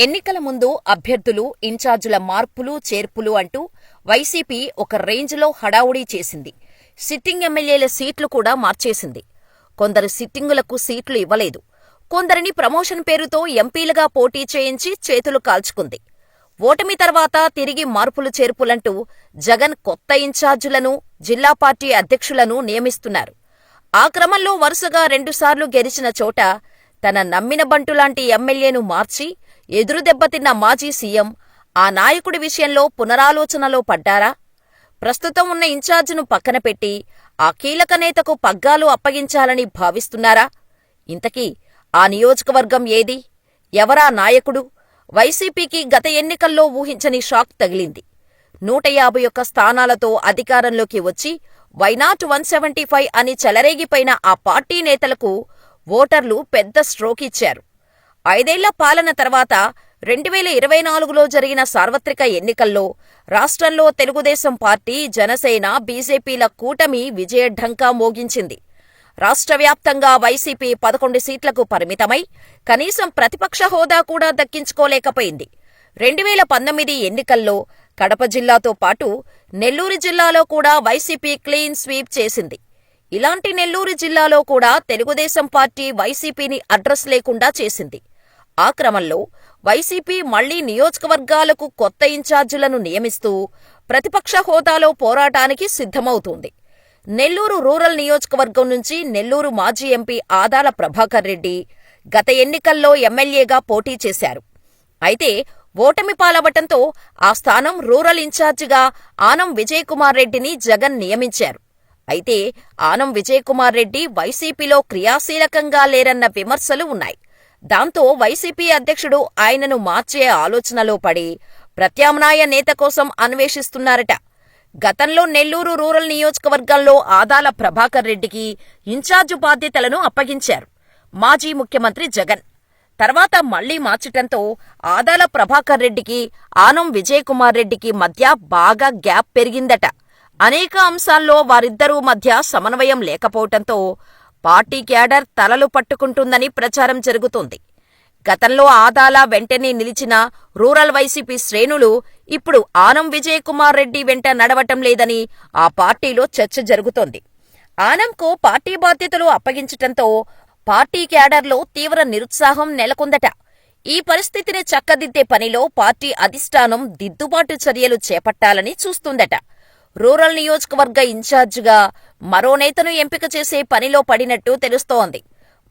ఎన్నికల ముందు అభ్యర్థులు, ఇన్ఛార్జీల మార్పులు, చేర్పులు అంటూ వైసీపీ ఒక రేంజ్లో హడావుడి చేసింది. సిట్టింగ్ ఎమ్మెల్యేల సీట్లు కూడా మార్చేసింది. కొందరు సిట్టింగులకు సీట్లు ఇవ్వలేదు. కొందరిని ప్రమోషన్ పేరుతో ఎంపీలుగా పోటీ చేయించి చేతులు కాల్చుకుంది. ఓటమి తర్వాత తిరిగి మార్పులు, చేర్పులంటూ జగన్ కొత్త ఇన్ఛార్జీలను, జిల్లా పార్టీ అధ్యక్షులను నియమిస్తున్నారు. ఆ క్రమంలో వరుసగా 2 సార్లు గెలిచిన చోట తన నమ్మిన బంటులాంటి ఎమ్మెల్యేను మార్చి ఎదురుదెబ్బతిన్న మాజీ సీఎం ఆ నాయకుడి విషయంలో పునరాలోచనలో పడ్డారా? ప్రస్తుతం ఉన్న ఇన్ఛార్జిను పక్కన పెట్టి ఆ కీలక నేతకు పగ్గాలు అప్పగించాలని భావిస్తున్నారా? ఇంతకీ ఆ నియోజకవర్గం ఏది? ఎవరా నాయకుడు? వైసీపీకి గత ఎన్నికల్లో ఊహించని షాక్ తగిలింది. 151 స్థానాలతో అధికారంలోకి వచ్చి వైనాట్ 175 అని చెలరేగిపోయిన ఆ పార్టీ నేతలకు ఓటర్లు పెద్ద స్ట్రోక్ ఇచ్చారు. 5 ఏళ్ల పాలన తర్వాత 2024లో జరిగిన సార్వత్రిక ఎన్నికల్లో రాష్ట్రంలో తెలుగుదేశం పార్టీ, జనసేన, బీజేపీల కూటమి విజయఢంకా మోగించింది. రాష్ట్ర వ్యాప్తంగా వైసీపీ 11 సీట్లకు పరిమితమై కనీసం ప్రతిపక్ష హోదా కూడా దక్కించుకోలేకపోయింది. 2019 ఎన్నికల్లో కడప జిల్లాతో పాటు నెల్లూరు జిల్లాలో కూడా వైసీపీ క్లీన్ స్వీప్ చేసింది. ఇలాంటి నెల్లూరు జిల్లాలో కూడా తెలుగుదేశం పార్టీ వైసీపీని అడ్రస్ లేకుండా చేసింది. ఆ క్రమంలో వైసీపీ మళ్లీ నియోజకవర్గాలకు కొత్త ఇన్ఛార్జీలను నియమిస్తూ ప్రతిపక్ష హోదాలో పోరాటానికి సిద్ధమవుతోంది. నెల్లూరు రూరల్ నియోజకవర్గం నుంచి నెల్లూరు మాజీ ఎంపీ ఆదాల ప్రభాకర్ రెడ్డి గత ఎన్నికల్లో ఎమ్మెల్యేగా పోటీ చేశారు. అయితే ఓటమి పాలవటంతో ఆ స్థానం రూరల్ ఇన్ఛార్జిగా ఆనం విజయకుమార్ రెడ్డిని జగన్ నియమించారు. అయితే ఆనం విజయకుమార్ రెడ్డి వైసీపీలో క్రియాశీలకంగా లేరన్న విమర్శలు ఉన్నాయి. దాంతో వైసీపీ అధ్యక్షుడు ఆయనను మార్చే ఆలోచనలో పడి ప్రత్యామ్నాయ నేత కోసం అన్వేషిస్తున్నారట. గతంలో నెల్లూరు రూరల్ నియోజకవర్గంలో ఆదాల ప్రభాకర్ రెడ్డికి ఇన్ఛార్జు బాధ్యతలను అప్పగించారు మాజీ ముఖ్యమంత్రి జగన్. తర్వాత మళ్లీ మార్చటంతో ఆదాల ప్రభాకర్ రెడ్డికి, ఆనం విజయకుమార్ రెడ్డికి మధ్య బాగా గ్యాప్ పెరిగిందట. అనేక అంశాల్లో వారిద్దరూ మధ్య సమన్వయం లేకపోవటంతో పార్టీ క్యాడర్ తలలు పట్టుకుంటుందని ప్రచారం జరుగుతోంది. గతంలో ఆదాల వెంటనే నిలిచిన రూరల్ వైసీపీ శ్రేణులు ఇప్పుడు ఆనం విజయకుమార్ రెడ్డి వెంట నడవటం లేదని ఆ పార్టీలో చర్చ జరుగుతోంది. ఆనంకు పార్టీ బాధ్యతలు అప్పగించటంతో పార్టీ క్యాడర్లో తీవ్ర నిరుత్సాహం నెలకొందట. ఈ పరిస్థితిని చక్కదిద్దే పనిలో పార్టీ అధిష్టానం దిద్దుబాటు చర్యలు చేపట్టాలని చూస్తుందట. రూరల్ నియోజకవర్గ ఇన్ఛార్జిగా మరో నేతను ఎంపిక చేసే పనిలో పడినట్టు తెలుస్తోంది.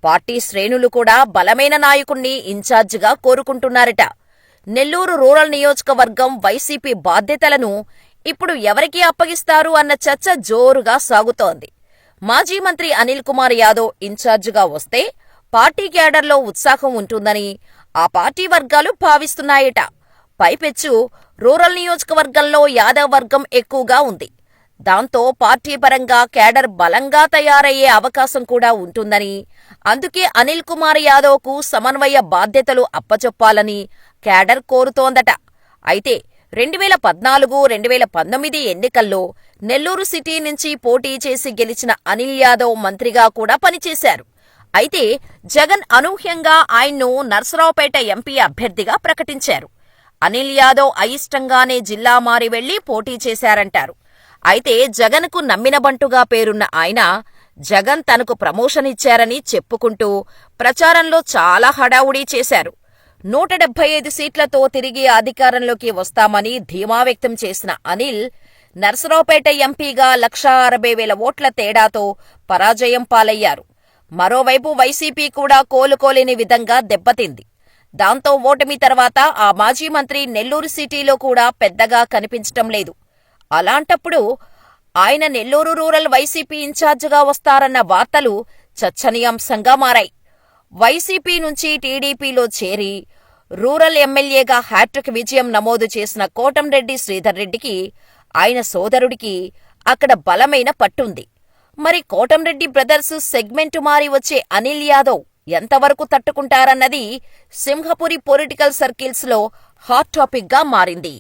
పార్టీ శ్రేణులు కూడా బలమైన నాయకుణ్ణి ఇన్ఛార్జిగా కోరుకుంటున్నారట. నెల్లూరు రూరల్ నియోజకవర్గం వైసీపీ బాధ్యతలను ఇప్పుడు ఎవరికి అప్పగిస్తారు అన్న చర్చ జోరుగా సాగుతోంది. మాజీ మంత్రి అనిల్ కుమార్ యాదవ్ ఇన్ఛార్జిగా వస్తే పార్టీ క్యాడర్లో ఉత్సాహం ఉంటుందని ఆ పార్టీ వర్గాలు భావిస్తున్నాయట. పైపెచ్చు రూరల్ నియోజకవర్గంలో యాదవ్ వర్గం ఎక్కువగా ఉంది. దాంతో పార్టీ పరంగా క్యాడర్ బలంగా తయారయ్యే అవకాశం కూడా ఉంటుందని, అందుకే అనిల్ కుమార్ యాదవ్కు సమన్వయ బాధ్యతలు అప్పచెప్పాలని క్యాడర్ కోరుతోందట. అయితే 2014, 2019 ఎన్నికల్లో నెల్లూరు సిటీ నుంచి పోటీ చేసి గెలిచిన అనిల్ యాదవ్ మంత్రిగా కూడా పనిచేశారు. అయితే జగన్ అనూహ్యంగా ఆయన్ను నర్సరావుపేట ఎంపీ అభ్యర్థిగా ప్రకటించారు. అనిల్ యాదవ్ అయిష్టంగానే జిల్లా మారి వెళ్లి పోటీ చేశారంటారు. అయితే జగన్కు నమ్మిన బంటుగా పేరున్న ఆయన జగన్ తనకు ప్రమోషన్ ఇచ్చారని చెప్పుకుంటూ ప్రచారంలో చాలా హడావుడి చేశారు. 175 సీట్లతో తిరిగి అధికారంలోకి వస్తామని ధీమా వ్యక్తం చేసిన అనిల్ నర్సరావుపేట ఎంపీగా 1,60,000 ఓట్ల తేడాతో పరాజయం పాలయ్యారు. మరోవైపు వైసీపీ కూడా కోలుకోలేని విధంగా దెబ్బతింది. దాంతో ఓటమి తర్వాత ఆ మాజీ మంత్రి నెల్లూరు సిటీలో కూడా పెద్దగా కనిపించటం లేదు. అలాంటప్పుడు ఆయన నెల్లూరు రూరల్ వైసీపీ ఇన్ఛార్జిగా వస్తారన్న వార్తలు చర్చనీయాంశంగా మారాయి. వైసీపీ నుంచి టీడీపీలో చేరి రూరల్ ఎమ్మెల్యేగా హ్యాట్రిక్ విజయం నమోదు చేసిన కోటంరెడ్డి శ్రీధర్ రెడ్డికి, ఆయన సోదరుడికి అక్కడ బలమైన పట్టుంది. మరి కోటంరెడ్డి బ్రదర్స్ సెగ్మెంటు మారి వచ్చే అనిల్ యాదవ్ ఎంతవరకు తట్టుకుంటారన్నది సింహపురి పొలిటికల్ సర్కిల్స్లో హాట్ టాపిక్గా మారింది.